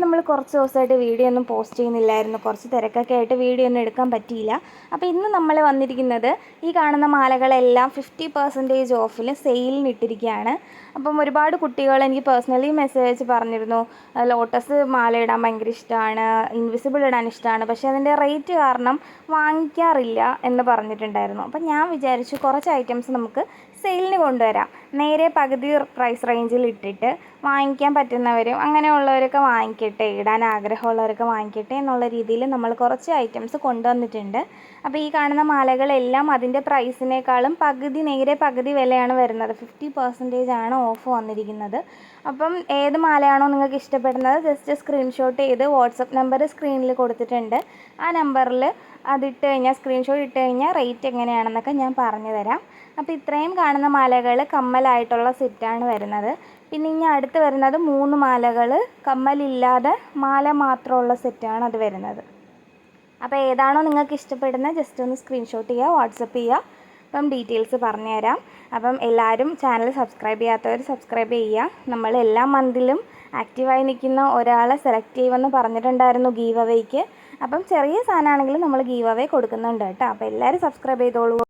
നമ്മൾ കുറച്ച് ദിവസമായിട്ട് വീഡിയോ ഒന്നും പോസ്റ്റ് ചെയ്യുന്നില്ലായിരുന്നു. കുറച്ച് തിരക്കൊക്കെ ആയിട്ട് വീഡിയോ ഒന്നും എടുക്കാൻ പറ്റിയില്ല. അപ്പോൾ ഇന്ന് നമ്മൾ വന്നിരിക്കുന്നത് ഈ കാണുന്ന മാലകളെല്ലാം 50% ഓഫിൽ സെയിലിന് ഇട്ടിരിക്കുകയാണ്. അപ്പം ഒരുപാട് കുട്ടികൾ എനിക്ക് പേഴ്സണലി മെസ്സേജ് അയച്ച് പറഞ്ഞിരുന്നു, ലോട്ടസ് മാല ഇടാൻ ഭയങ്കര ഇഷ്ടമാണ്, ഇൻവിസിബിൾ ഇടാൻ ഇഷ്ടമാണ്, പക്ഷേ അതിൻ്റെ റേറ്റ് കാരണം വാങ്ങിക്കാറില്ല എന്ന് പറഞ്ഞിട്ടുണ്ടായിരുന്നു. അപ്പം ഞാൻ വിചാരിച്ചു കുറച്ച് ഐറ്റംസ് നമുക്ക് സെയിലിന് കൊണ്ടുവരാം. നേരെ പകുതി പ്രൈസ് റേഞ്ചിൽ ഇട്ടിട്ട് വാങ്ങിക്കാൻ പറ്റുന്നവരും അങ്ങനെയുള്ളവരൊക്കെ വാങ്ങിക്കട്ടെ, ഇടാൻ ആഗ്രഹമുള്ളവരൊക്കെ വാങ്ങിക്കട്ടെ എന്നുള്ള രീതിയിൽ നമ്മൾ കുറച്ച് ഐറ്റംസ് കൊണ്ടുവന്നിട്ടുണ്ട്. അപ്പോൾ ഈ കാണുന്ന മാലകളെല്ലാം അതിൻ്റെ പ്രൈസിനേക്കാളും നേരെ പകുതി വിലയാണ് വരുന്നത്. 50% ആണ് ഓഫ് വന്നിരിക്കുന്നത്. അപ്പം ഏത് മാലയാണോ നിങ്ങൾക്ക് ഇഷ്ടപ്പെടുന്നത് ജസ്റ്റ് സ്ക്രീൻഷോട്ട് ചെയ്ത് വാട്സപ്പ് നമ്പർ സ്ക്രീനിൽ കൊടുത്തിട്ടുണ്ട്. ആ നമ്പറിൽ അതിട്ട് കഴിഞ്ഞാൽ, സ്ക്രീൻഷോട്ട് ഇട്ട് കഴിഞ്ഞാൽ റേറ്റ് എങ്ങനെയാണെന്നൊക്കെ ഞാൻ പറഞ്ഞു തരാം. അപ്പോൾ ഇത്രയും കാണുന്ന മാലകൾ കമ്മലായിട്ടുള്ള സെറ്റാണ് വരുന്നത്. പിന്നെ ഇനി അടുത്ത് വരുന്നത് 3 മാലകൾ കമ്മലില്ലാതെ മാല മാത്രമുള്ള സെറ്റാണ് അത് വരുന്നത്. അപ്പോൾ ഏതാണോ നിങ്ങൾക്ക് ഇഷ്ടപ്പെടുന്നത് ജസ്റ്റ് ഒന്ന് സ്ക്രീൻഷോട്ട് ചെയ്യുക, വാട്സപ്പ് ചെയ്യുക. അപ്പം ഡീറ്റെയിൽസ് പറഞ്ഞുതരാം. അപ്പം എല്ലാവരും ചാനൽ സബ്സ്ക്രൈബ് ചെയ്യാത്തവർ സബ്സ്ക്രൈബ് ചെയ്യുക. നമ്മൾ എല്ലാ മന്തിലും ആക്റ്റീവായി നിൽക്കുന്ന ഒരാളെ സെലക്ട് ചെയ്യുമെന്ന് പറഞ്ഞിട്ടുണ്ടായിരുന്നു ഗീവ് അവേക്ക്. അപ്പം ചെറിയ സാധനമാണെങ്കിലും നമ്മൾ ഗീവ് അവേ കൊടുക്കുന്നുണ്ട് കേട്ടോ. അപ്പോൾ എല്ലാവരും സബ്സ്ക്രൈബ് ചെയ്തോളൂ.